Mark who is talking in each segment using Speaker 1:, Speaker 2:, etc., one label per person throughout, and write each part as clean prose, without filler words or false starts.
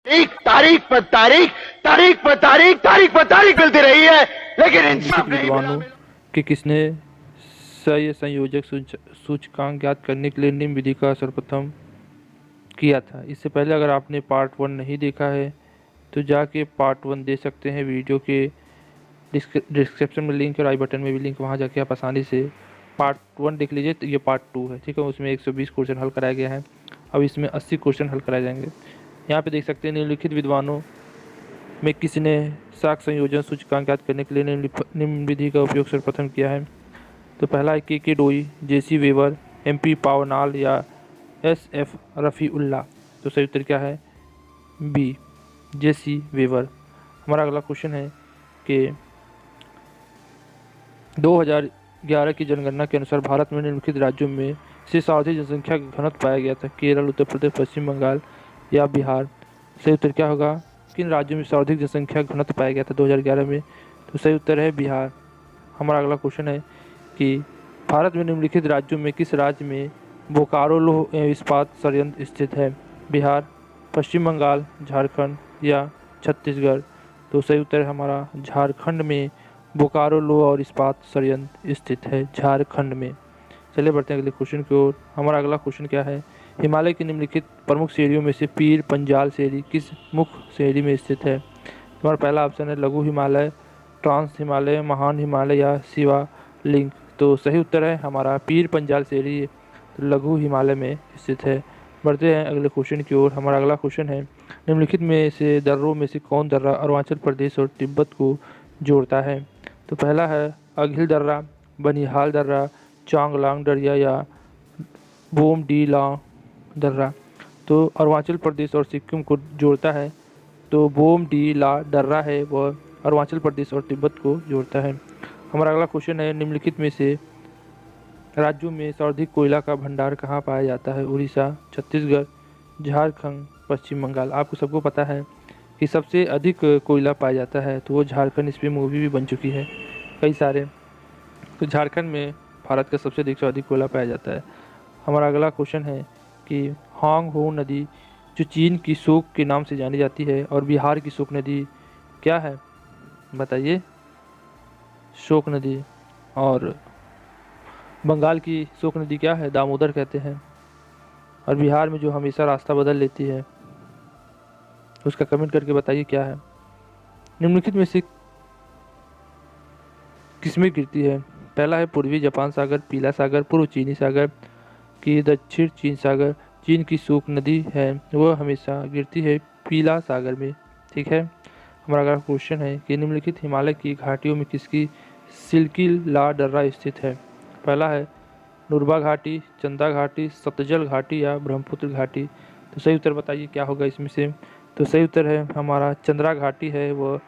Speaker 1: तारीख तारीख पर तारीख, तारीख पर तारीख, तारीख पर तारीख मिलती रही है, लेकिन इंसाफ नहीं मिला।
Speaker 2: विद्वानों कि किसने सह संयोजक सूचकांक ज्ञात करने के लिए निम्न विधि का सर्वप्रथम किया था। इससे पहले अगर आपने पार्ट 1 नहीं देखा है तो जाके पार्ट 1 दे सकते हैं। वीडियो के डिस्क्रिप्शन में लिंक और आई बटन में भी लिंक, वहाँ जाके आप आसानी से पार्ट 1 देख लीजिए। तो ये पार्ट 2 है, ठीक है। उसमें 120 क्वेश्चन हल कराया गया है। अब इसमें 80 क्वेश्चन हल कराए जाएंगे। यहाँ पे देख सकते हैं निम्नलिखित विद्वानों में किसने साख संयोजन सूचकांक ज्ञात करने के लिए निम्न विधि का उपयोग सर्वप्रथम किया है। तो पहला है के डोई, जेसी वेवर, एमपी पावनाल या एसएफ रफ़ीउल्लाह। तो सही उत्तर क्या है? बी, जेसी वेवर। हमारा अगला क्वेश्चन है कि 2011 की जनगणना के अनुसार भारत में निम्नलिखित राज्यों में से सर्वाधिक जनसंख्या का घनत्व पाया गया था। केरल, उत्तर प्रदेश, पश्चिम बंगाल या बिहार। सही उत्तर क्या होगा? किन राज्यों में सर्वाधिक जनसंख्या का घनत्व पाया गया था 2011 में? तो सही उत्तर है बिहार। हमारा अगला क्वेश्चन है कि भारत में निम्नलिखित राज्यों में किस राज्य में बोकारो लौह इस्पात संयंत्र स्थित है? बिहार, पश्चिम बंगाल, झारखंड या छत्तीसगढ़। तो सही उत्तर है हमारा झारखंड में बोकारो लौह और इस्पात संयंत्र स्थित है, झारखंड में। चलिए बढ़ते हैं अगले क्वेश्चन की ओर। हमारा अगला क्वेश्चन क्या है? हिमालय की निम्नलिखित प्रमुख श्रेणियों में से पीर पंजाल श्रेणी किस मुख्य श्रेणी में स्थित है? हमारा पहला ऑप्शन है लघु हिमालय, ट्रांस हिमालय, महान हिमालय या शिवालिक। तो सही उत्तर है हमारा पीर पंजाल श्रेणी लघु हिमालय में स्थित है। बढ़ते हैं अगले क्वेश्चन की ओर। हमारा अगला क्वेश्चन है निम्नलिखित में से दर्रों में से कौन दर्रा अरुणाचल प्रदेश और तिब्बत को जोड़ता है? तो पहला है अघिल दर्रा, बनिहाल दर्रा, चांगलांग दर्रा या बोमडीला दर्रा। तो अरुणाचल प्रदेश और सिक्किम को जोड़ता है तो बोमडीला दर्रा है, वह अरुणाचल प्रदेश और तिब्बत को जोड़ता है। हमारा अगला क्वेश्चन है निम्नलिखित में से राज्यों में सर्वाधिक कोयला का भंडार कहाँ पाया जाता है? उड़ीसा, छत्तीसगढ़, झारखंड, पश्चिम बंगाल। आपको सबको पता है कि सबसे अधिक कोयला पाया जाता है तो वो झारखंड। इस पर मूवी भी बन चुकी है कई सारे। तो झारखंड में भारत का सबसे अधिक कोयला पाया जाता है। हमारा अगला क्वेश्चन है कि हांग हो नदी जो चीन की शोक के नाम से जानी जाती है और बिहार की शोक नदी क्या है? बताइए। शोक नदी। और बंगाल की शोक नदी क्या है? दामोदर कहते हैं। और बिहार में जो हमेशा रास्ता बदल लेती है उसका कमेंट करके बताइए क्या है। निम्नलिखित में से किसमें गिरती है? पहला है पूर्वी जापान सागर, पीला सागर, पूर्व चीनी सागर की दक्षिण चीन सागर। चीन की शोक नदी है वह हमेशा गिरती है पीला सागर में, ठीक है। हमारा अगला क्वेश्चन है कि निम्नलिखित हिमालय की घाटियों में किसकी सिल्की ला दर्रा स्थित है? पहला है नुरबा घाटी, चंदा घाटी, सतलज घाटी या ब्रह्मपुत्र घाटी। तो सही उत्तर बताइए क्या होगा इसमें से? तो सही उत्तर है हमारा चंद्रा घाटी है, वह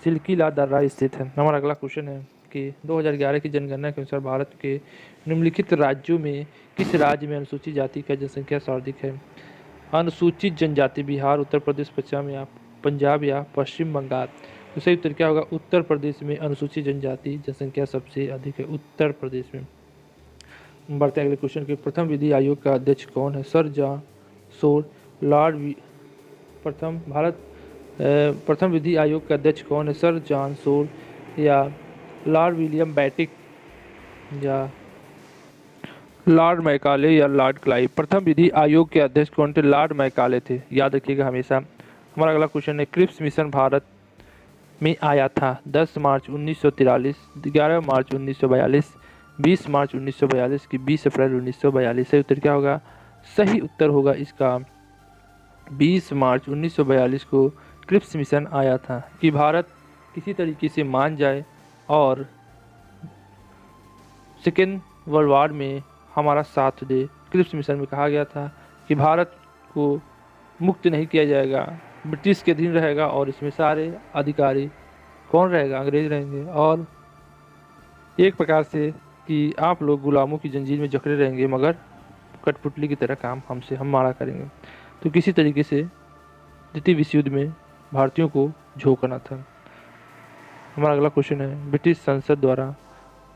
Speaker 2: सिल्की ला दर्रा स्थित है। हमारा अगला क्वेश्चन है कि 2011 की जनगणना के अनुसार भारत के निम्नलिखित राज्यों में किस राज्य में अनुसूचित जाति का जनसंख्या सर्वाधिक है? अनुसूचित जनजाति बिहार, उत्तर प्रदेश, पंजाब या पश्चिम बंगाल। तो सही उत्तर क्या होगा? उत्तर प्रदेश में अनुसूचित जनजाति जनसंख्या सबसे अधिक है, उत्तर प्रदेश में। बढ़ते हैं अगले क्वेश्चन के। प्रथम विधि आयोग का अध्यक्ष कौन है? सर जॉन सोर, लॉर्ड प्रथम विधि आयोग का अध्यक्ष कौन है? सर जॉन सोर या लॉर्ड विलियम बैटिक या लॉर्ड मैकाले या लॉर्ड क्लाइव। प्रथम विधि आयोग के अध्यक्ष कौन थे? लॉर्ड मैकाले थे, याद रखिएगा हमेशा। हमारा अगला क्वेश्चन है क्रिप्स मिशन भारत में आया था 10 मार्च 1943, 11 मार्च 1942, 20 मार्च 1942 की 20 अप्रैल 1942। सही उत्तर क्या होगा? सही उत्तर होगा इसका 20 मार्च 1942 को क्रिप्स मिशन आया था कि भारत किसी तरीके से मान जाए और सेकेंड वर्ल्ड वार में हमारा साथ दे। क्रिप्स मिशन में कहा गया था कि भारत को मुक्त नहीं किया जाएगा, ब्रिटिश के अधीन रहेगा और इसमें सारे अधिकारी कौन रहेगा? अंग्रेज रहेंगे। और एक प्रकार से कि आप लोग गुलामों की जंजीर में जकड़े रहेंगे मगर कठपुतली की तरह काम हमारा करेंगे। तो किसी तरीके से द्वितीय विश्व युद्ध में भारतीयों को झोंकना था। हमारा अगला क्वेश्चन है ब्रिटिश संसद द्वारा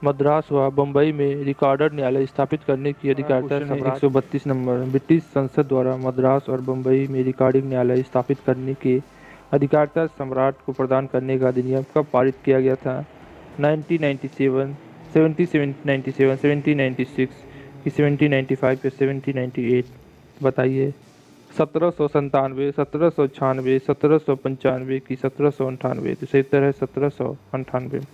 Speaker 2: मद्रास व बम्बई में रिकॉर्डर न्यायालय स्थापित करने की अधिकारिता है 132 नंबर। ब्रिटिश संसद द्वारा मद्रास और बम्बई में रिकॉर्डिंग न्यायालय स्थापित करने के अधिकारिता सम्राट को प्रदान करने का अधिनियम कब पारित किया गया था? 1997, 1797, 1796 कि 1795 या 1798? बताइए। 1797, 1796, 1795 की 1798? तो सही उत्तर है 1798।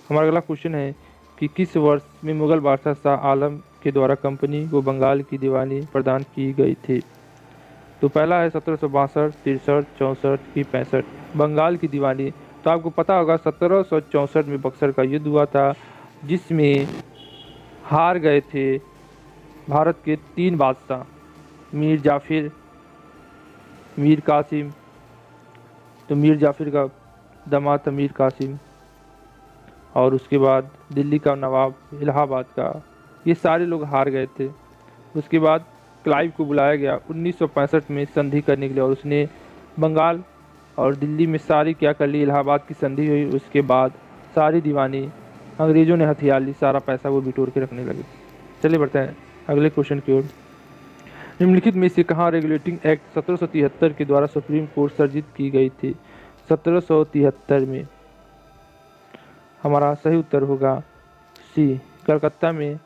Speaker 2: हमारा अगला क्वेश्चन है कि किस वर्ष में मुगल बादशाह शाह आलम के द्वारा कंपनी को बंगाल की दीवानी प्रदान की गई थी? तो पहला है 1762, 63, 64 की 65। बंगाल की दीवानी, तो आपको पता होगा 1764 में बक्सर का युद्ध हुआ था, जिसमें हार गए थे भारत के 3 बादशाह, मीर जाफिर, मीर कासिम। तो मीर जाफिर का दामाद था मीर कासिम, और उसके बाद दिल्ली का नवाब, इलाहाबाद का, ये सारे लोग हार गए थे। उसके बाद क्लाइव को बुलाया गया 1965 में संधि करने के लिए, और उसने बंगाल और दिल्ली में सारी क्या कर ली, इलाहाबाद की संधि हुई। उसके बाद सारी दीवानी अंग्रेज़ों ने हथियार ली, सारा पैसा वो बिटोर के रखने लगे। चलिए बढ़ते हैं अगले क्वेश्चन की ओर। निम्नलिखित में से कहाँ रेगुलेटिंग एक्ट 1773 के द्वारा सुप्रीम कोर्ट सर्जित की गई थी? 1773 में हमारा सही उत्तर होगा सी, कलकत्ता में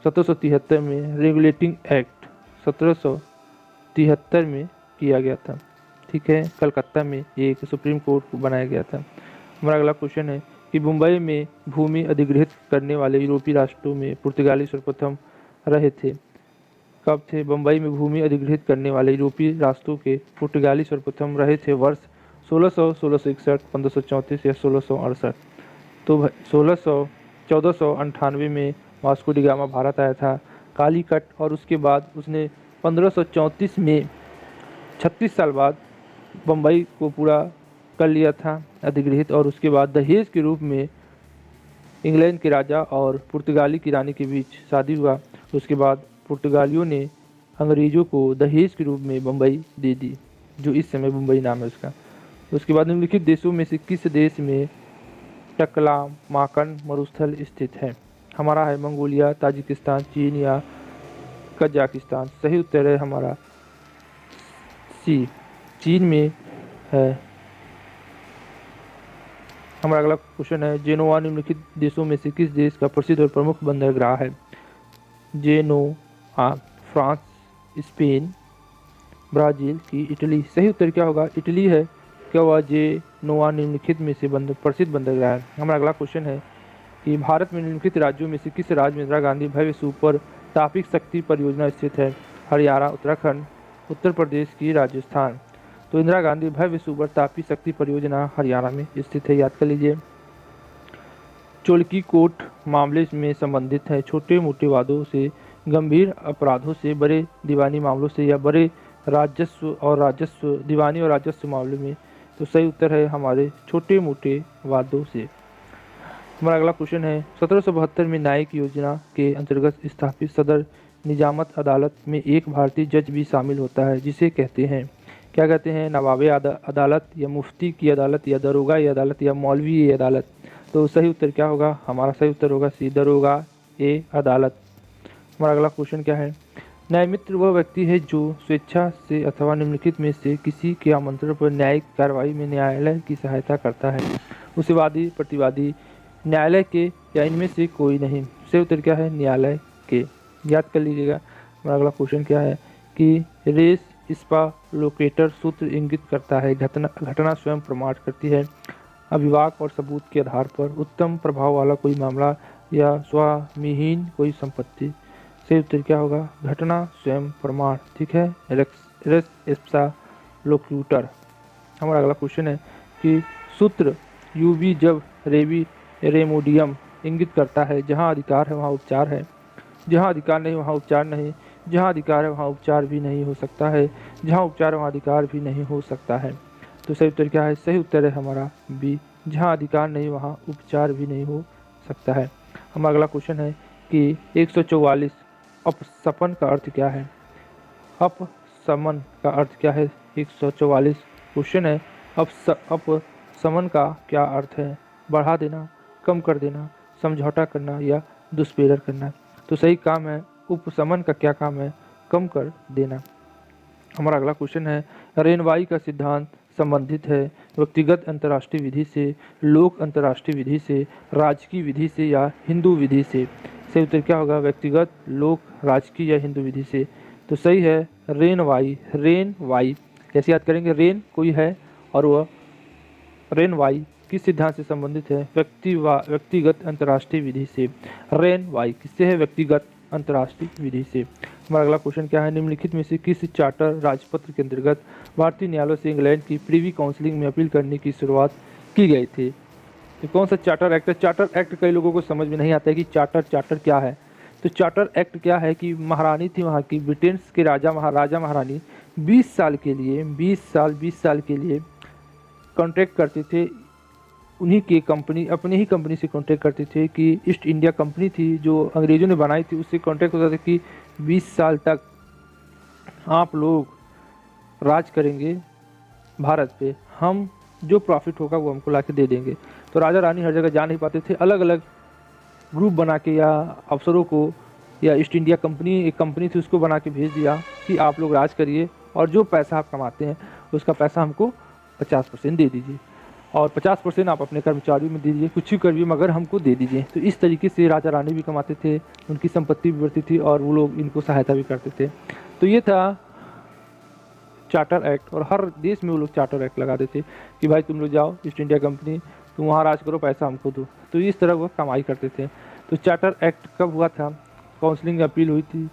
Speaker 2: 1773 में रेगुलेटिंग एक्ट 1773 में किया गया था। ठीक है, कलकत्ता में एक सुप्रीम कोर्ट बनाया गया था। हमारा अगला क्वेश्चन है कि मुंबई में भूमि अधिग्रहित करने वाले यूरोपीय राष्ट्रों में पुर्तगाली सर्वप्रथम रहे थे? कब थे? बम्बई में भूमि अधिग्रहित करने वाले यूरोपीय राष्ट्रों के पुर्तगाली सर्वप्रथम रहे थे वर्ष 1600, 1661, 1534 या 1668? तो 1498 में वास्को डी गामा भारत आया था, कालीकट, और उसके बाद उसने 1534 में 36 साल बाद बम्बई को पूरा कर लिया था अधिग्रहित, और उसके बाद दहेज के रूप में इंग्लैंड के राजा और पुर्तगाली की रानी के बीच शादी हुआ। उसके बाद पुर्तगालियों ने अंग्रेज़ों को दहेज के रूप में बम्बई दे दी, जो इस समय मुंबई नाम है उसका। उसके बाद निम्नलिखित देशों में से किस देश में टकलामाकन मरुस्थल स्थित है? हमारा है मंगोलिया, ताजिकिस्तान, चीन या कजाकिस्तान? सही उत्तर है हमारा सी, चीन में है। हमारा अगला क्वेश्चन है जेनोवा निम्नलिखित देशों में से किस देश का प्रसिद्ध और प्रमुख बंदरगाह है? जेनोवा, फ्रांस, स्पेन, ब्राज़ील की इटली? सही उत्तर क्या होगा? इटली है। क्या हुआ? जेनोवा निम्नलिखित में से प्रसिद्ध बंदरगाह है। हमारा अगला क्वेश्चन है कि भारत में निम्नलिखित राज्यों में से किस राज्य में इंदिरा गांधी भव्य सुपर तापिक शक्ति परियोजना स्थित है? हरियाणा, उत्तराखंड, उत्तर प्रदेश की राजस्थान? तो इंदिरा गांधी भव्य सुपर तापी शक्ति परियोजना हरियाणा में स्थित है, याद कर लीजिए। चोलकी कोट मामले में संबंधित है, छोटे मोटे वादों से, गंभीर अपराधों से, बड़े दीवानी मामलों से, या बड़े राजस्व दीवानी और राजस्व मामले में? तो सही उत्तर है हमारे छोटे मोटे वादों से। हमारा अगला क्वेश्चन है 1772 में न्यायिक योजना के अंतर्गत स्थापित सदर निजामत अदालत में एक भारतीय जज भी शामिल होता है, जिसे कहते हैं, क्या कहते हैं? नवाबे अदालत, या मुफ्ती की अदालत, या दरोगा ए अदालत, या मौलवी अदालत? तो सही उत्तर क्या होगा? हमारा सही उत्तर होगा सी, दरोगा ए अदालत। हमारा अगला क्वेश्चन क्या है? न्यायमित्र वह व्यक्ति है जो स्वेच्छा से अथवा निम्नलिखित में से किसी के आमंत्रण पर न्यायिक कार्रवाई में न्यायालय की सहायता करता है? उसे वादी, प्रतिवादी, न्यायालय के, या इनमें से कोई नहीं? सही उत्तर क्या है? न्यायालय के, याद कर लीजिएगा। हमारा अगला क्वेश्चन क्या है कि रेस स्पा लोकेटर सूत्र इंगित करता है, घटना स्वयं प्रमाण करती है, अभिवाक और सबूत के आधार पर, उत्तम प्रभाव वाला कोई मामला, या स्वामीहीन कोई संपत्ति? सही उत्तर क्या होगा? घटना स्वयं प्रमाण। ठीक है, रेस स्पा लोक्यूटर। हमारा अगला क्वेश्चन है कि सूत्र यूबी जब रेमोडियम इंगित करता है, जहाँ अधिकार है वहाँ उपचार है, जहाँ अधिकार नहीं वहाँ उपचार नहीं, जहाँ अधिकार है वहाँ उपचार भी नहीं हो सकता है, जहाँ उपचार है वहाँ अधिकार भी नहीं हो सकता है? तो सही उत्तर क्या है? सही उत्तर है हमारा बी, जहाँ अधिकार नहीं वहाँ उपचार भी नहीं हो सकता है। हमारा अगला क्वेश्चन है कि 144 अपसमन का अर्थ क्या है? अपसमन का अर्थ क्या है? 144 क्वेश्चन है, अपसमन का क्या अर्थ है? बढ़ा देना, कम कर देना, समझौता करना या दुष्प्रेरण करना। तो सही काम है उपशमन का क्या काम है, कम कर देना। हमारा अगला क्वेश्चन है रेनवाई का सिद्धांत संबंधित है व्यक्तिगत अंतर्राष्ट्रीय विधि से, लोक अंतर्राष्ट्रीय विधि से, राजकीय विधि से या हिंदू विधि से। सही उत्तर क्या होगा, व्यक्तिगत, लोक, राजकीय या हिंदू विधि से। तो सही है रेनवाई। रेनवाई कैसे याद करेंगे, रेन कोई है और वह रेनवाई किस सिद्धांत से संबंधित है, व्यक्तिगत अंतर्राष्ट्रीय विधि से। रेनवाई किससे है, व्यक्तिगत अंतर्राष्ट्रीय विधि से। हमारा अगला क्वेश्चन क्या है, निम्नलिखित में से किस चार्टर राजपत्र के अंतर्गत भारतीय न्यायालय से इंग्लैंड की प्रीवी काउंसिलिंग में अपील करने की शुरुआत की गई थी। तो कौन सा चार्टर एक्ट है। चार्टर एक्ट कई लोगों को समझ में नहीं आता है कि चार्टर क्या है। तो चार्टर एक्ट क्या है कि महारानी थी वहाँ की, ब्रिटेन के राजा महारानी 20 साल के लिए कॉन्ट्रैक्ट करते थे, उन्हीं के कंपनी अपनी ही कंपनी से कॉन्ट्रैक्ट करते थे कि ईस्ट इंडिया कंपनी थी जो अंग्रेज़ों ने बनाई थी, उससे कॉन्ट्रैक्ट होता था कि 20 साल तक आप लोग राज करेंगे भारत पे, हम जो प्रॉफिट होगा वो हमको ला के दे देंगे। तो राजा रानी हर जगह जा नहीं पाते थे, अलग अलग ग्रुप बना के या अफसरों को, या ईस्ट इंडिया कंपनी एक कंपनी थी उसको बना के भेज दिया कि आप लोग राज करिए और जो पैसा आप कमाते हैं उसका पैसा हमको 50% दे दीजिए और 50% आप अपने कर्मचारियों में दे दीजिए, कुछ ही करिए मगर हमको दे दीजिए। तो इस तरीके से राजा रानी भी कमाते थे, उनकी संपत्ति भी बढ़ती थी और वो लोग इनको सहायता भी करते थे। तो ये था चार्टर एक्ट, और हर देश में वो लोग चार्टर एक्ट लगा देते कि भाई तुम लोग जाओ ईस्ट इंडिया कंपनी, तुम वहाँ राज करो, पैसा हमको दो। तो इस तरह वो कमाई करते थे। तो चार्टर एक्ट कब हुआ था, काउंसिलिंग अपील हुई थी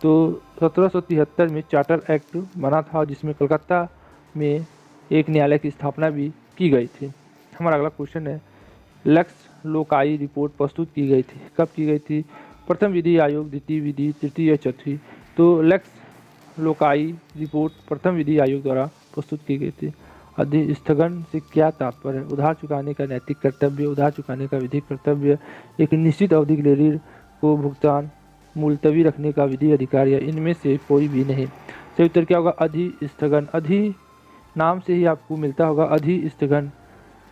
Speaker 2: तो 1773 में चार्टर एक्ट बना था, जिसमें कलकत्ता में एक न्यायालय की स्थापना भी की गई थी। हमारा अगला क्वेश्चन है लक्स लोकाई रिपोर्ट प्रस्तुत की गई थी, कब की गई थी, प्रथम विधि आयोग, द्वितीय विधि, तृतीय या चौथी। तो लक्स लोकाई रिपोर्ट प्रथम विधि आयोग द्वारा प्रस्तुत की गई थी। अधिस्थगन से क्या तात्पर्य है, उधार चुकाने का नैतिक कर्तव्य, उधार चुकाने का विधिक कर्तव्य, एक निश्चित अवधि के लिए ऋण को भुगतान मुलतवी रखने का विधि अधिकार, या इनमें से कोई भी नहीं। सही उत्तर क्या होगा, अधिस्थगन। अधि नाम से ही आपको मिलता होगा अधिस्थगन,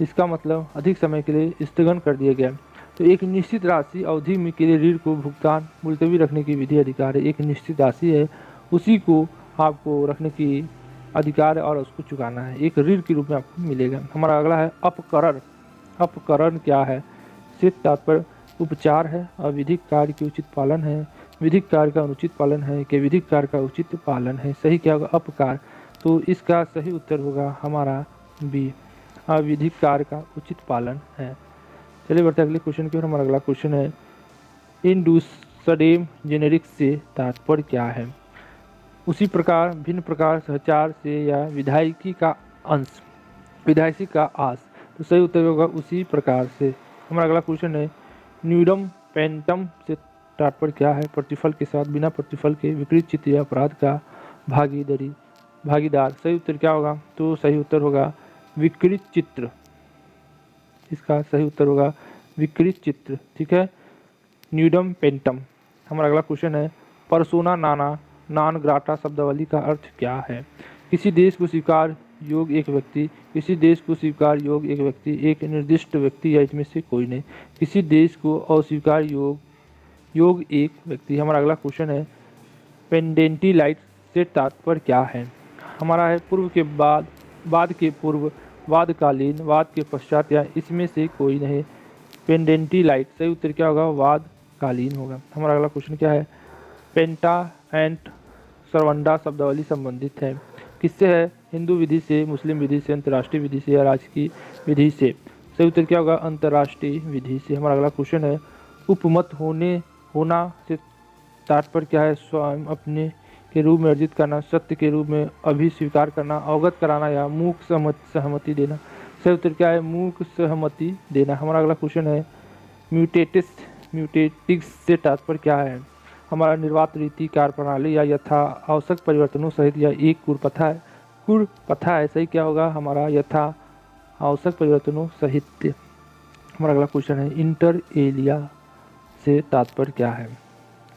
Speaker 2: इसका मतलब अधिक समय के लिए स्थगन कर दिया गया। तो एक निश्चित राशि अवधि में के लिए ऋण को भुगतान मुलतवी रखने की विधि अधिकार है। एक निश्चित राशि है उसी को आपको रखने की अधिकार है और उसको चुकाना है, एक ऋण के रूप में आपको मिलेगा। हमारा अगला है अपकरण। अपकरण क्या है, सिर्फ तात्पर्य उपचार है, अविधिक कार्य के उचित पालन है, विधिक कार्य का अनुचित पालन है कि विधिक कार्य का उचित पालन है। सही क्या होगा, अपकार। तो इसका सही उत्तर होगा हमारा बी, अविधिक कार्य का उचित पालन है। चलिए बढ़ते अगले क्वेश्चन की ओर। हमारा अगला क्वेश्चन है इंडूसडेम जेनेरिक से तात्पर्य क्या है, उसी प्रकार, भिन्न प्रकार, सहचार से या विधायकी का अंश, विधायकी का आस। तो सही उत्तर होगा उसी प्रकार से। हमारा अगला क्वेश्चन है न्यूडम पेंटम से तात्पर्य क्या है, प्रतिफल के साथ, बिना प्रतिफल के, विकृत चित्त या अपराध का भागीदार। सही उत्तर क्या होगा, तो सही उत्तर होगा विकृत चित्र, इसका सही उत्तर होगा विकृत चित्र। ठीक है, न्यूडम पेंटम। हमारा अगला क्वेश्चन है परसोना नॉन ग्राटा शब्दावली का अर्थ क्या है, किसी देश को स्वीकार योग एक व्यक्ति, किसी देश को स्वीकार योग एक व्यक्ति, एक निर्दिष्ट व्यक्ति या इसमें से कोई नहीं, किसी देश को अस्वीकार योग एक व्यक्ति। हमारा अगला क्वेश्चन है पेंडेंटी लाइट से तात्पर्य क्या है, हमारा है पूर्व के बाद, बाद के पूर्व, वादकालीन, वाद के पश्चात या इसमें से कोई नहीं। पेंडेंटी लाइट सही उत्तर क्या होगा, वादकालीन होगा। हमारा अगला क्वेश्चन क्या है पेंटा एंड सरवंडा शब्दावली संबंधित है, किससे है, हिंदू विधि से, मुस्लिम विधि से, अंतर्राष्ट्रीय विधि से या राजकीय विधि से। सही उत्तर क्या होगा, अंतर्राष्ट्रीय विधि से। हमारा अगला क्वेश्चन है उपमत होना से तात्पर्य क्या है, स्वयं अपने के रूप में अर्जित करना, सत्य के रूप में अभिस्वीकार करना, अवगत कराना या मूक सहमति देना। सही उत्तर क्या है, मूक सहमति देना। हमारा अगला क्वेश्चन है म्यूटेटिक्स से तात्पर्य क्या है, हमारा निर्वात रीति, कार्य प्रणाली या यथा आवश्यक परिवर्तनों सहित या एक कुप्रथा है। सही क्या होगा, हमारा यथा आवश्यक परिवर्तनों सहित। हमारा अगला क्वेश्चन है इंटर एलिया से तात्पर्य क्या है,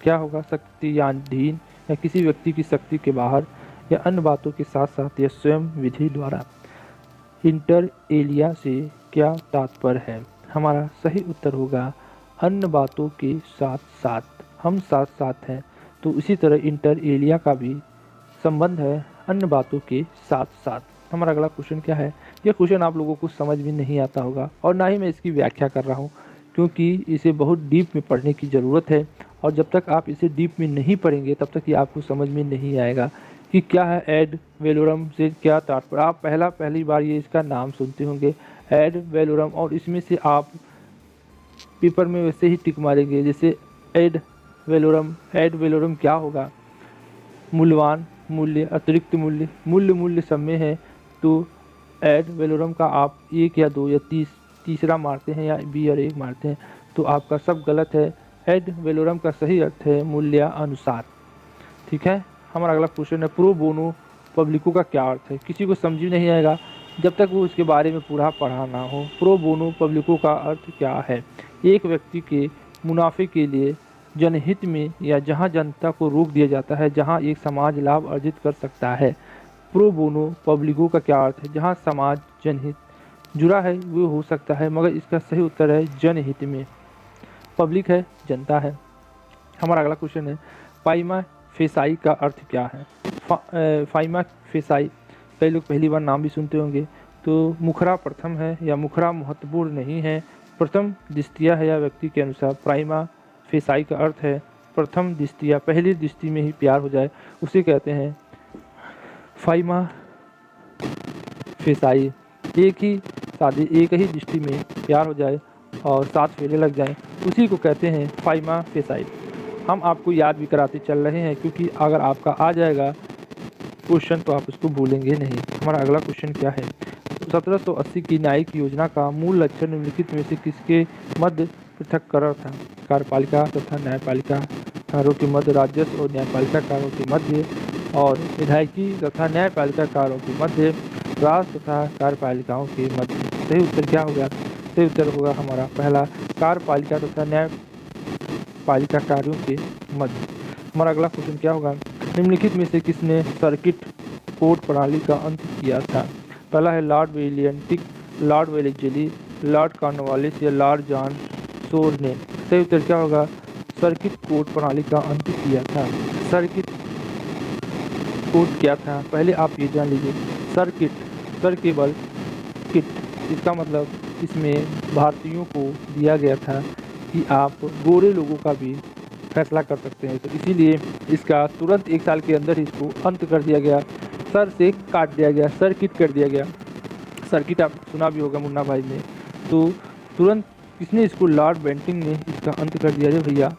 Speaker 2: क्या होगा, शक्ति या अधीन या किसी व्यक्ति की शक्ति के बाहर या अन्य बातों के साथ साथ या स्वयं विधि द्वारा। इंटर एलिया से क्या तात्पर्य है, हमारा सही उत्तर होगा अन्य बातों के साथ साथ, हम साथ साथ हैं। तो इसी तरह इंटर एलिया का भी संबंध है अन्य बातों के साथ साथ। हमारा अगला क्वेश्चन क्या है? यह क्वेश्चन आप लोगों को समझ में नहीं आता होगा और ना ही मैं इसकी व्याख्या कर रहा हूँ, क्योंकि इसे बहुत डीप में पढ़ने की ज़रूरत है। और जब तक आप इसे डीप में नहीं पढ़ेंगे तब तक ये आपको समझ में नहीं आएगा कि क्या है एड वेलोरम से क्या तात्पर्य। आप पहली बार ये इसका नाम सुनते होंगे एड वेलोरम, और इसमें से आप पेपर में वैसे ही टिक मारेंगे जैसे एड वेलोरम। एड वेलोरम क्या होगा? मूल्यवान, मूल्य, अतिरिक्त मूल्य, मूल्य सब में है। तो एड वेलोरम का आप एक या दो या तीसरा मारते हैं या बी और एक मारते हैं तो आपका सब गलत है। एड वेलोरम का सही अर्थ है मूल्यानुसार। ठीक है। हमारा अगला क्वेश्चन है प्रो बोनो पब्लिको का क्या अर्थ है? किसी को समझ नहीं आएगा जब तक वो इसके बारे में पूरा पढ़ा ना हो। प्रो बोनो पब्लिको का अर्थ क्या है? एक व्यक्ति के मुनाफे के लिए जनहित में या जहां जनता को रोक दिया जाता है जहां एक समाज लाभ अर्जित कर सकता है। प्रो बोनो पब्लिको का क्या अर्थ है? जहां समाज जनहित जुड़ा है वो हो सकता है, मगर इसका सही उत्तर है जनहित में। पब्लिक है, जनता है। हमारा अगला क्वेश्चन है पाइमा फेसाई का अर्थ क्या है? पाइमा फेसाई कई लोग पहली बार नाम भी सुनते होंगे। तो मुखरा प्रथम है या मुखरा महत्वपूर्ण नहीं है, प्रथम दृष्टिया है या व्यक्ति के अनुसार। प्राइमा फेसाई का अर्थ है प्रथम दृष्टिया, पहली दृष्टि में ही प्यार हो जाए उसे कहते हैं फाइमा फेसाई। एक ही दृष्टि में प्यार हो जाए और 7 फेरे लग जाएं उसी को कहते हैं फाइमा फेसाई। हम आपको याद भी कराते चल रहे हैं क्योंकि अगर आपका आ जाएगा क्वेश्चन तो आप उसको भूलेंगे नहीं। हमारा अगला क्वेश्चन क्या है? 1780 की न्यायिक योजना का मूल लक्ष्य निम्नलिखित में से किसके मध्य पृथक्करण था? कार्यपालिका तथा न्यायपालिका कार्यों के मध्य, राजस्व और न्यायपालिका कार्यों के मध्य, और विधायिकी तथा न्यायपालिका कार्यों के मध्य, राष्ट्र तथा कार्यपालिकाओं के मध्य। सही उत्तर क्या होगा? सही उत्तर होगा हमारा पहला, कार्यपालिका तथा न्यायपालिका कार्यों के मध्य। हमारा अगला क्वेश्चन क्या होगा? निम्नलिखित में से किसने सर्किट कोर्ट प्रणाली का अंत किया था? पहला है लॉर्ड वेलियंटिक, लॉर्ड वेलेजली, लॉर्ड कॉर्नवालिस या लॉर्ड जॉन शोर ने। सही उत्तर क्या होगा? सर्किट कोर्ट प्रणाली का अंत किया था। सर्किट कोर्ट क्या था? पहले आप ये जान लीजिए। सर्किट, सर केवल किट, इसका मतलब इसमें भारतीयों को दिया गया था कि आप गोरे लोगों का भी फैसला कर सकते हैं, तो इसीलिए इसका तुरंत 1 साल के अंदर ही इसको अंत कर दिया गया, सर से काट दिया गया, सर्किट कर दिया गया। सर्किट आप सुना भी होगा मुन्ना भाई में। तो तुरंत किसने इसको? लॉर्ड बेंटिंग ने इसका अंत कर दिया। रे भैया,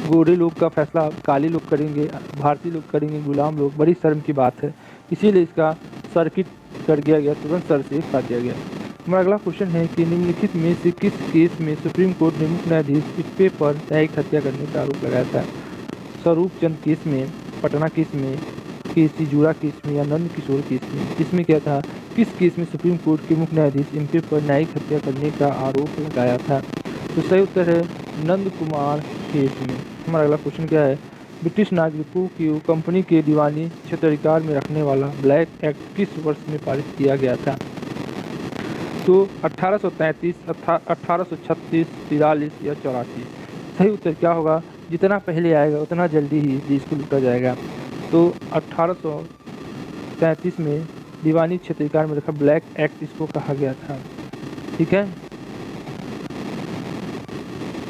Speaker 2: गोरे लोग का फैसला काले लोग करेंगे, भारतीय लोग करेंगे, गुलाम लोग, बड़ी शर्म की बात है। इसीलिए इसका सर्किट कर दिया गया, तुरंत सर से काट दिया गया। हमारा अगला क्वेश्चन है कि निम्नलिखित में से किस केस में सुप्रीम कोर्ट ने मुख्य न्यायाधीश इक्के पर न्यायिक हत्या करने का आरोप लगाया था? स्वरूप चंद केस में, पटना केस में, केसी जूड़ा केस में या नंद किशोर केस में? इसमें क्या था? किस केस में सुप्रीम कोर्ट के मुख्य न्यायाधीश इनके पर न्यायिक हत्या करने का आरोप लगाया था? तो सही उत्तर है नंद कुमार केस में। हमारा अगला क्वेश्चन क्या है? ब्रिटिश नागरिकों की कंपनी के दीवानी क्षेत्राधिकार में रखने वाला ब्लैक एक्ट किस वर्ष में पारित किया गया था? तो 1833, 1836, 43 या 84? सही उत्तर क्या होगा? जितना पहले आएगा उतना जल्दी ही देश को लूटा जाएगा। तो 1833 में दीवानी क्षेत्राधिकार में रखा ब्लैक एक्ट इसको कहा गया था। ठीक है।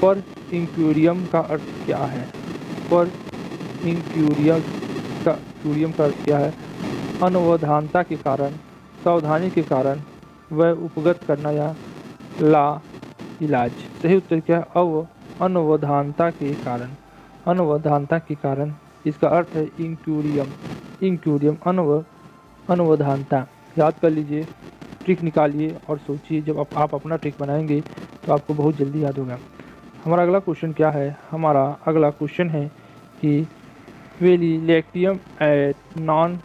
Speaker 2: पर इंक्यूरियम का अर्थ क्या है? पर इंक्यूरियम का अर्थ क्या है? अनवधानता के कारण, सावधानी के कारण, वह उपगत करना या ला इलाज। सही उत्तर क्या है? अनवधानता के कारण, अनवधानता के कारण। इसका अर्थ है इंक्यूरियम, इंक्यूरियम अनवधानता। याद कर लीजिए, ट्रिक निकालिए और सोचिए। जब आप अपना ट्रिक बनाएंगे तो आपको बहुत जल्दी याद होगा। हमारा अगला क्वेश्चन क्या है? हमारा अगला क्वेश्चन है कि वेलिलेक्टियम एट नॉन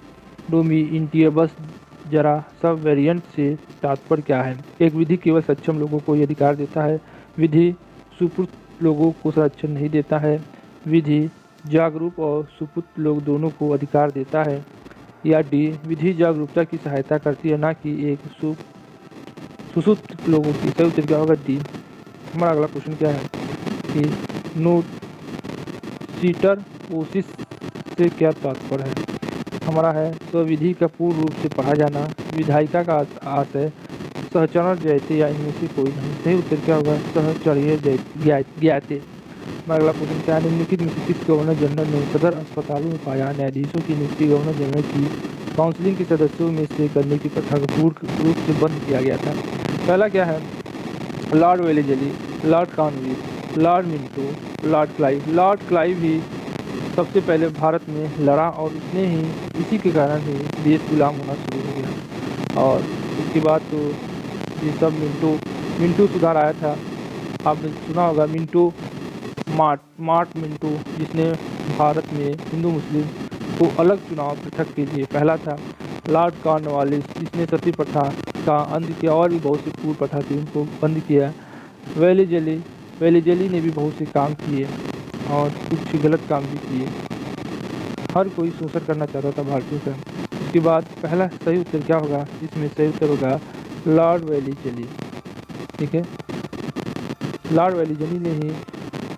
Speaker 2: डोमिनिटिबस जरा सब वेरिएंट से तात्पर्य क्या है? एक विधि केवल सक्षम लोगों को ये अधिकार देता है, विधि सुपुत्र लोगों को संरक्षण नहीं देता है, विधि जागरूक और सुपुत्र लोग दोनों को अधिकार देता है, या डी विधि जागरूकता की सहायता करती है ना कि एक सुसुप्त लोगों की। सही उत्तर क्या होगा? डी। हमारा अगला क्वेश्चन क्या है? कि नोसीटर ओसिस से क्या तात्पर्य है। हमारा है स्वविधि का पूर्ण रूप से पढ़ा जाना, विधायिका का आशय सहचरण जयते या इनमें से कोई नहीं। सही उत्तर क्या होगा, सहचर्य ज्ञाते। अगला क्वेश्चन क्या है, निम्नलिखित में से किस गवर्नर जनरल ने सदर अस्पतालों में पाया न्यायाधीशों की नियुक्ति गवर्नर जनरल की काउंसिलिंग के सदस्यों में से करने की प्रथा को पूर्ण रूप से बंद किया गया था। पहला क्या है, lord Wellesley, lord Cornwallis, lord Minto, lord Clive. Lord Clive ही सबसे पहले भारत में लड़ा और उसने ही इसी के कारण ही देश गुलाम होना शुरू हो गया। और उसके बाद तो ये सब मिंटो सुधार आया था, आपने सुना होगा मिंटो मार्ट मिंटो, जिसने भारत में हिंदू मुस्लिम को अलग चुनाव पृथक के लिए पहला था। लॉर्ड कॉर्नवालिस, जिसने सती प्रथा का अंत किया और भी बहुत सी पूर्व प्रथा थी उनको बंद किया। वेलेजली ने भी बहुत से काम किए और कुछ गलत काम भी किए, हर कोई शोषण करना चाहता था भारतीयों का। उसके बाद पहला सही उत्तर क्या होगा, इसमें सही उत्तर होगा लॉर्ड वेलेजली। ठीक है, लॉर्ड वेलेजली ने ही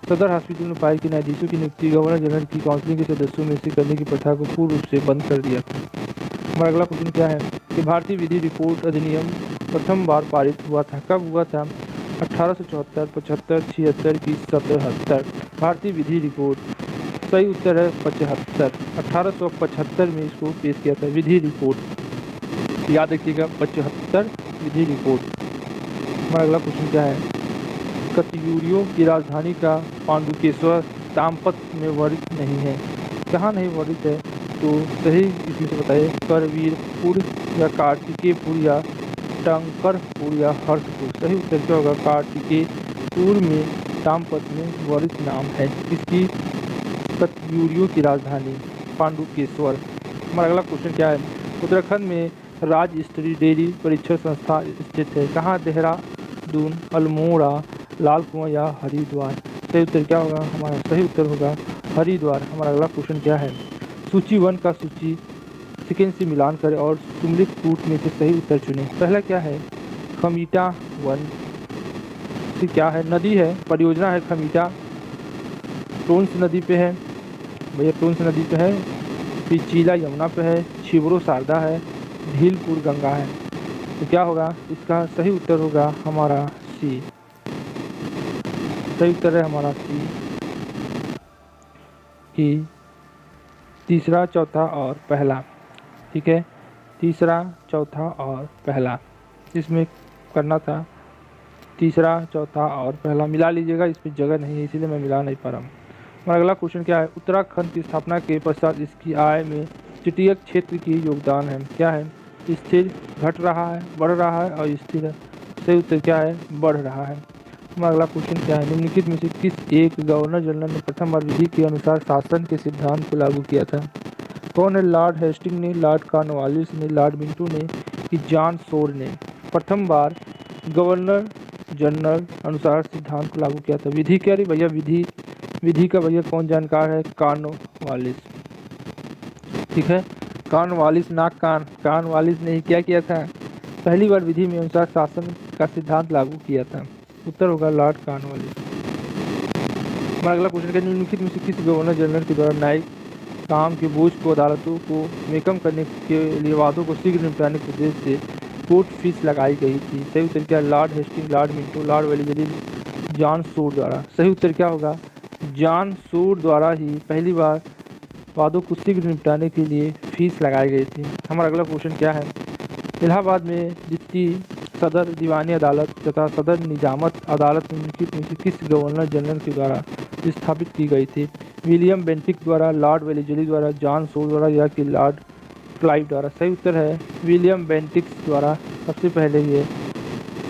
Speaker 2: सदर हॉस्पिटल में पाया कि न्यायाधीशों की नियुक्ति गवर्नर जनरल की काउंसिलिंग के सदस्यों में से करने की प्रथा को पूर्ण रूप से बंद कर दिया था। हमारा अगला क्वेश्चन क्या है कि भारतीय विधि रिपोर्ट अधिनियम प्रथम बार पारित हुआ था, कब हुआ था, 1874, 75, 76 की 77। भारतीय विधि रिपोर्ट, सही उत्तर है 75। 1875 में इसको पेश किया था विधि रिपोर्ट, याद रखिएगा 75 विधि रिपोर्ट। हमारा अगला क्वेश्चन क्या है, कत्यूरियों की राजधानी का पांडुकेश्वर तामपत में वर्णित नहीं है, कहाँ नहीं वर्णित है, तो सही इसमें से बताइए करवीरपुर या कार्तिकेयपुर या टंकरपुर या हर्षपुर। सही उत्तर क्या होगा, कार्तिकेयपुर में तामपत में वर्णित नाम है इसकी कत्यूरियों की राजधानी पांडुकेश्वर। हमारा अगला क्वेश्चन क्या है, उत्तराखंड में राज्य स्तरीय डेयरी परीक्षण संस्था स्थित है, कहाँ, देहरादून, अल्मोड़ा, लाल कुआं या हरिद्वार। सही उत्तर क्या होगा, हमारा सही उत्तर होगा हरिद्वार। हमारा अगला क्वेश्चन क्या है, सूची 1 का सूची सेकेंड से मिलान करें और सुमलित रूट में से सही उत्तर चुनें। पहला क्या है, खमीटा 1, फिर क्या है, नदी है, परियोजना है खमीटा, टोंस नदी पे है, भैया टोंस नदी पे है, फिर चीला यमुना पे है, छिबरो शारदा है, ढीलपुर गंगा है। तो क्या होगा, इसका सही उत्तर होगा हमारा सी। सही उत्तर है हमारा सी कि तीसरा, चौथा और पहला। ठीक है, तीसरा, चौथा और पहला, इसमें करना था तीसरा, चौथा और पहला मिला लीजिएगा, इसमें जगह नहीं है इसीलिए मैं मिला नहीं पा रहा हूँ। हमारा अगला क्वेश्चन क्या है, उत्तराखंड की स्थापना के पश्चात इसकी आय में तटीय क्षेत्र की योगदान है, क्या है, स्थिर, घट रहा है, बढ़ रहा है और स्थिर है। सही उत्तर क्या है, बढ़ रहा है। हमारा अगला क्वेश्चन क्या है, निम्नलिखित में से किस एक गवर्नर जनरल ने प्रथम बार विधि के अनुसार शासन के सिद्धांत को लागू किया था। कौन है, लॉर्ड हेस्टिंग ने, लॉर्ड कॉर्नवालिस ने, लॉर्ड मिंटो ने कि जॉन शोर ने प्रथम बार गवर्नर जनरल अनुसार सिद्धांत को लागू किया था। विधि क्या रही भैया, विधि का भैया कौन जानकार है, कॉर्नवालिस। ठीक है, कॉर्नवालिस ना कॉर्नवालिस ने क्या किया था, पहली बार विधि में अनुसार शासन का सिद्धांत लागू किया था। उत्तर होगा लॉर्ड कॉर्नवालिस। हमारा अगला क्वेश्चन है, निम्नलिखित में से किस गवर्नर जनरल के द्वारा न्यायिक काम के बोझ को अदालतों को में कम करने के लिए वादों को शीघ्र निपटाने के उद्देश्य से कोर्ट फीस लगाई गई थी। सही उत्तर क्या, Lord Hasting, Lord Minto, Lord Wellesley, John Shore द्वारा। सही उत्तर क्या होगा, जॉन शोर द्वारा ही पहली बार वादों को शीघ्र निपटाने के लिए फीस लगाई गई थी। हमारा अगला क्वेश्चन क्या है, इलाहाबाद में द्वितीय सदर दीवानी अदालत तथा सदर निजामत अदालत निम्नलिखित में से किस गवर्नर जनरल के द्वारा स्थापित की गई थी। विलियम बेंटिक द्वारा, लॉर्ड वेलेजली द्वारा, जॉन शोर द्वारा या कि लॉर्ड क्लाइव द्वारा। सही उत्तर है विलियम बेंटिक द्वारा सबसे पहले ये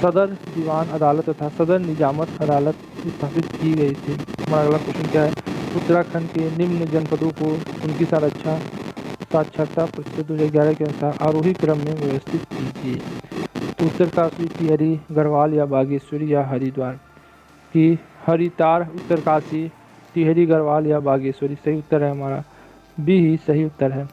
Speaker 2: सदर दीवान अदालत तथा सदर निजामत अदालत स्थापित की गई थी। हमारा अगला क्वेश्चन क्या है, उत्तराखंड के निम्न जनपदों को उनकी साक्षरता प्रतिशत 2011 के अनुसार आरोही क्रम में व्यवस्थित कीजिए। तो उत्तरकाशी, टिहरी, गढ़वाल या बागेश्वरी या हरिद्वार की हरितार, उत्तरकाशी, टिहरी, गढ़वाल या बागेश्वरी। सही उत्तर है हमारा बी ही सही उत्तर है।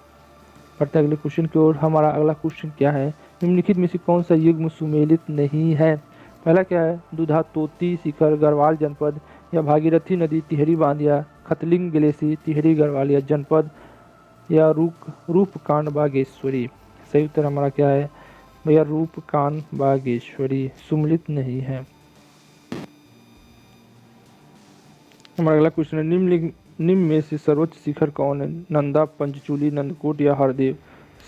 Speaker 2: बढ़ते अगले क्वेश्चन की ओर। हमारा अगला क्वेश्चन क्या है, निम्नलिखित में से कौन सा युग्म सुमेलित नहीं है। पहला क्या है, दुधा तोती शिखर गढ़वाल जनपद या भागीरथी नदी तिहरी बांध या खतलिंग ग्लेशियर तिहरी गढ़वाल या जनपद या रूपकांड बागेश्वरी। सही उत्तर हमारा क्या है भैया, रूपकांड बागेश्वरी, सुमलित नहीं है। हमारा अगला क्वेश्चन है, निम्न में से सर्वोच्च शिखर कौन है? नंदा, पंचचूली, नंदकोट या हरदेव।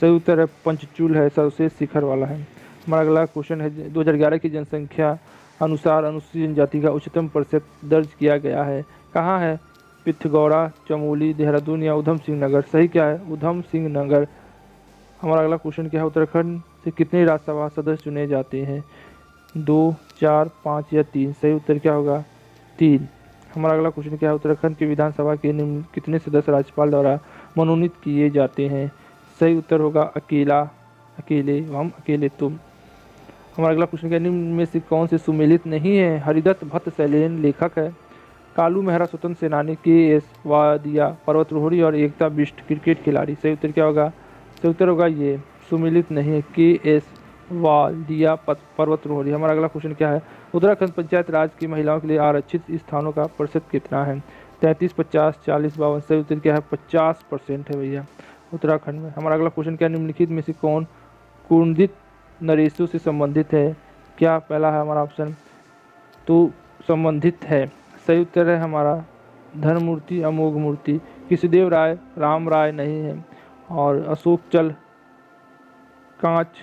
Speaker 2: सही उत्तर है पंचचूल है, सर्वश्रेष्ठ शिखर वाला है। हमारा अगला क्वेश्चन है, 2011 की जनसंख्या अनुसार अनुसूचित जनजाति का उच्चतम प्रतिशत दर्ज किया गया है, कहाँ है? पिथौरागढ़, चमोली, देहरादून या उधम सिंह नगर। सही क्या है? उधम सिंह नगर। हमारा अगला क्वेश्चन क्या है, उत्तराखंड से कितने राज्यसभा सदस्य चुने जाते हैं? 2, 4, 5 या 3। सही उत्तर क्या होगा? 3। हमारा अगला क्वेश्चन क्या है, उत्तराखंड की विधानसभा के निम्न कितने सदस्य राज्यपाल द्वारा मनोनीत किए जाते हैं? सही उत्तर होगा अकेले, हम अकेले तुम। हमारा अगला क्वेश्चन क्या है, निम्न में से कौन से सुमेलित नहीं है? हरिदत्त भट्ट शैलेन लेखक है, कालू मेहरा स्वतंत्र सेनानी, KS वादिया पर्वतारोही और एकता बिष्ट क्रिकेट खिलाड़ी। सही उत्तर क्या होगा? सही उत्तर होगा ये सुमेलित नहीं है, KS वादिया पर्वतारोही। हमारा अगला क्वेश्चन क्या है, उत्तराखंड पंचायत राज की महिलाओं के लिए आरक्षित स्थानों का प्रतिशत कितना है? 33, 50, 40, 52। सही उत्तर क्या है? 50% है भैया उत्तराखंड में। हमारा अगला क्वेश्चन क्या है, निम्नलिखित में से कौन कुंडित नरेशों से संबंधित है? क्या पहला है हमारा ऑप्शन तो संबंधित है। सही उत्तर है हमारा धनमूर्ति, अमोघ मूर्ति, कृष्णदेव राय, राम राय नहीं है, और अशोक चल कांच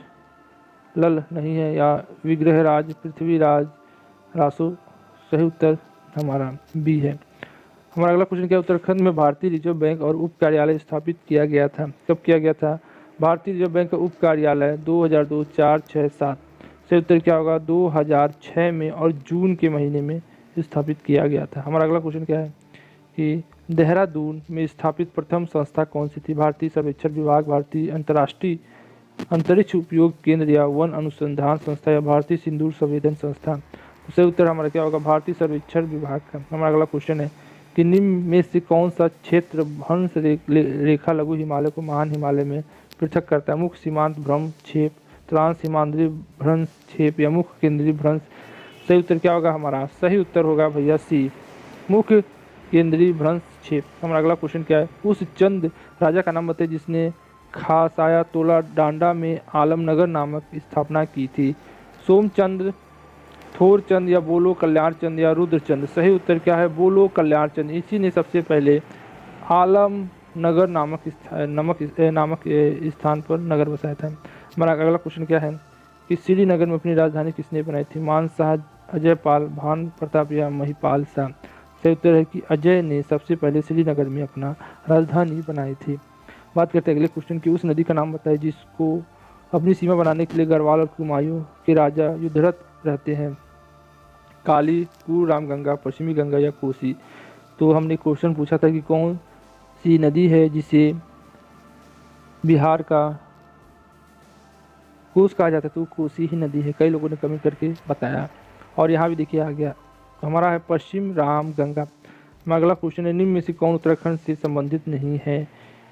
Speaker 2: लल नहीं है, या विग्रहराज, पृथ्वीराज रासो। सही उत्तर हमारा बी है। हमारा अगला क्वेश्चन क्या है, उत्तराखंड में भारतीय रिजर्व बैंक और उप कार्यालय स्थापित किया गया था, कब किया गया था? भारतीय रिजर्व बैंक का उप कार्यालय 2002, 4, 6, 7। सही उत्तर क्या होगा? 2006 में और जून के महीने में स्थापित किया गया था। हमारा अगला क्वेश्चन क्या है कि देहरादून में स्थापित प्रथम संस्था कौन सी थी? भारतीय सर्वेक्षण विभाग, भारतीय अंतर्राष्ट्रीय अंतरिक्ष उपयोग केंद्र या वन अनुसंधान संस्था या भारतीय सिंदूर संवेदन संस्था। तो सही उत्तर हमारा क्या होगा? भारतीय सर्वेक्षण विभाग का। हमारा अगला क्वेश्चन है कि निम्न में से कौन सा क्षेत्र भ्रंश रेखा लघु हिमालय को महान हिमालय में पृथक करता है? मुख्य सीमांत भ्रंश क्षेप, ट्रांस सीमांध्रीय भ्रंश क्षेप या मुख्य केंद्रीय भ्रंश। सही उत्तर क्या होगा हमारा? सही उत्तर होगा भैया सी, मुख्य केंद्रीय भ्रंश क्षेप। हमारा अगला क्वेश्चन क्या है, उस चंद राजा का नाम बताइए जिसने खासाया तोला डांडा में आलमनगर नामक स्थापना की थी? सोमचंद्र, थोरचंद या बोलो कल्याणचंद या रुद्रचंद। सही उत्तर क्या है? बोलो कल्याणचंद। इसी ने सबसे पहले आलमनगर नामक स्थान पर नगर बसाया था। हमारा अगला क्वेश्चन क्या है कि श्रीनगर में अपनी राजधानी किसने बनाई थी? मानशाह, अजयपाल, भान प्रताप या महिपाल शाह। सही उत्तर है कि अजय ने सबसे पहले श्रीनगर में अपना राजधानी बनाई थी। बात करते हैं अगले क्वेश्चन की, उस नदी का नाम बताइए जिसको अपनी सीमा बनाने के लिए गढ़वाल और कुमायूं के राजा युद्धरत रहते हैं? काली, पूर्व रामगंगा, पश्चिमी गंगा या कोसी। तो हमने क्वेश्चन पूछा था कि कौन सी नदी है जिसे बिहार का कोस कहा जाता है, तो कोसी ही नदी है। कई लोगों ने कमेंट करके बताया, और यहाँ भी देखिए आ गया हमारा है पश्चिम रामगंगा। हमारा अगला क्वेश्चन है, निम्न में से कौन उत्तराखंड से संबंधित नहीं है?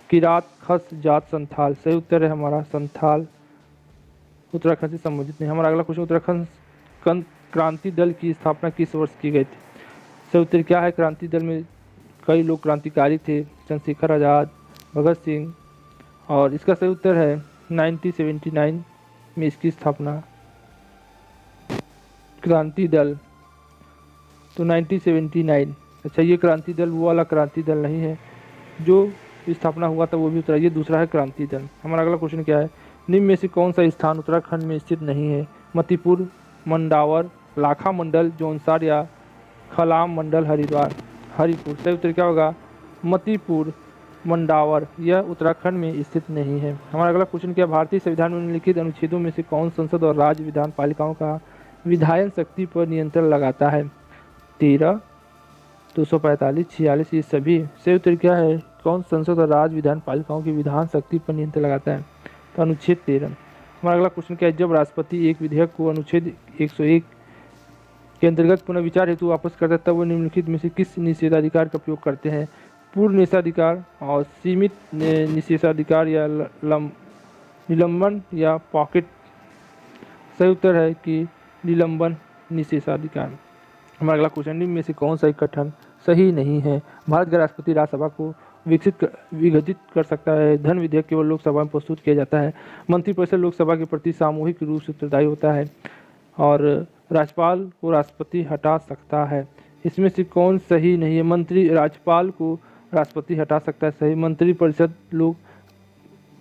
Speaker 2: किरात, खस, जाट, संथाल। सही उत्तर है हमारा संथाल उत्तराखंड से संबंधित नहीं। हमारा अगला क्वेश्चन, उत्तराखंड क्रांति दल की स्थापना किस वर्ष की गई थी? सही उत्तर क्या है? क्रांति दल में कई लोग क्रांतिकारी थे, चंद्रशेखर आज़ाद, भगत सिंह, और इसका सही उत्तर है 1979 में इसकी स्थापना क्रांति दल, तो 1979। अच्छा, ये क्रांति दल वो वाला क्रांति दल नहीं है जो स्थापना हुआ था, वो भी उत्तरा, ये दूसरा है क्रांति दल। हमारा अगला क्वेश्चन क्या है, निम्न में से कौन सा स्थान उत्तराखंड में स्थित नहीं है? मतिपुर, मंडावर, लाखा मंडल जौनसार या खलाम मंडल हरिपुर। सही उत्तर क्या होगा? मतिपुर, मंडावर, यह उत्तराखंड में स्थित नहीं है। हमारा अगला क्वेश्चन क्या, भारतीय संविधान में निम्नलिखित अनुच्छेदों में से कौन संसद और राज्य विधान पालिकाओं का विधायन शक्ति पर नियंत्रण लगाता है? 13, 245, 46, ये सभी। सही उत्तर क्या है? कौन संसद और राज्य विधान पालिकाओं की विधान शक्ति पर नियंत्रण लगाता है? तो अनुच्छेद 13। हमारा अगला क्वेश्चन क्या है, जब राष्ट्रपति एक विधेयक को अनुच्छेद 101 के अंतर्गत पुनर्विचार हेतु वापस करता है तब वो निम्नलिखित में से किस निषेधाधिकार का प्रयोग करते हैं? पूर्ण निषेधाधिकार और सीमित निषेधाधिकार या निलंबन या पॉकेट। सही उत्तर है कि निलंबन निषेधाधिकार। हमारा अगला क्वेश्चन, निम्न में से कौन सा एक कथन सही नहीं है? भारत का राष्ट्रपति राज्यसभा को विघटित कर सकता है। धन विधेयक केवल लोकसभा में प्रस्तुत किया जाता है। मंत्रिपरिषद लोकसभा के प्रति सामूहिक रूप से उत्तरदायी होता है और राज्यपाल को राष्ट्रपति हटा सकता है। इसमें से कौन सही नहीं है? राज्यपाल को राष्ट्रपति हटा सकता है, सही। मंत्रिपरिषद लोग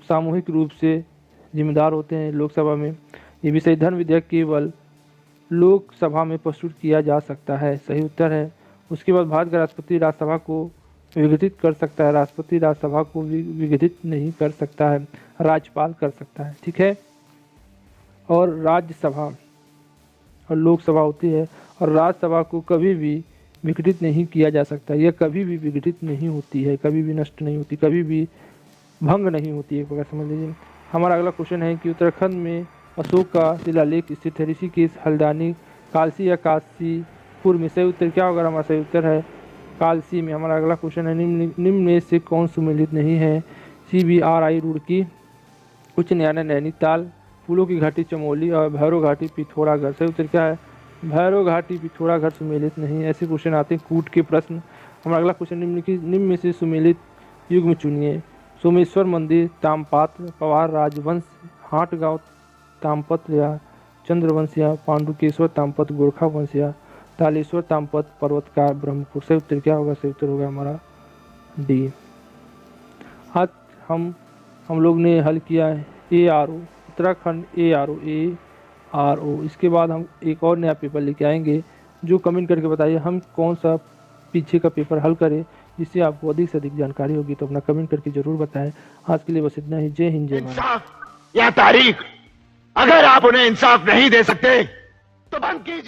Speaker 2: सामूहिक रूप से जिम्मेदार होते हैं लोकसभा में, ये भी सही। धन विधेयक केवल लोकसभा में प्रस्तुत किया जा सकता है, सही उत्तर है। उसके बाद भारत का राष्ट्रपति राज्यसभा को विघटित कर सकता है। राष्ट्रपति राज्यसभा को विघटित नहीं कर सकता है, राज्यपाल कर सकता है, ठीक है। और राज्यसभा और लोकसभा होती है, और राज्यसभा को कभी भी विघटित नहीं किया जा सकता। यह कभी भी विघटित नहीं होती है, कभी भी नष्ट नहीं होती, कभी भी भंग नहीं होती है, एक प्रकार समझ लीजिए। हमारा अगला क्वेश्चन है कि उत्तराखंड में अशोक का शिलालेख स्थित है। ऋषिकेश, हल्द्वानी, कालसी या काशीपुर में सही उत्तर क्या होगा? हमारा सही उत्तर है कालसी में। हमारा अगला क्वेश्चन है, निम्न में से कौन सुमेलित नहीं है? CBRI रुड़की, उच्च न्यायालय नैनीताल, फूलों की घाटी चमोली और भैरव घाटी पिथौरागढ़। सही उत्तर क्या है? भैरव घाटी पिथौरागढ़ सुमेलित नहीं। ऐसे क्वेश्चन आते हैं कूट के प्रश्न। हमारा अगला क्वेश्चन, निम्न में से सुमेलित युग्म चुनिए। सोमेश्वर मंदिर, तामपात्र, पवार राजवंश, हाटगांव तामपत्र या चंद्रवंश, या पांडुकेश्वर तामपत्र गोरखा वंश, या तालेश्वर तामपत्र पर्वतकार ब्रह्मपुर। सही उत्तर क्या होगा? सही उत्तर होगा हमारा डी। आज हम लोग ने हल किया है ARO, उत्तराखंड ARO। इसके बाद हम एक और नया पेपर लेके आएंगे, जो कमेंट करके बताइए हम कौन सा पीछे का पेपर हल करें, जिससे आपको अधिक से अधिक जानकारी होगी। तो अपना कमेंट करके जरूर बताएं। आज के लिए बस इतना ही। जय हिंद, जय भारत।
Speaker 1: इंसाफ या तारीख, अगर आप उन्हें इंसाफ नहीं दे सकते तो बंद कीजिए।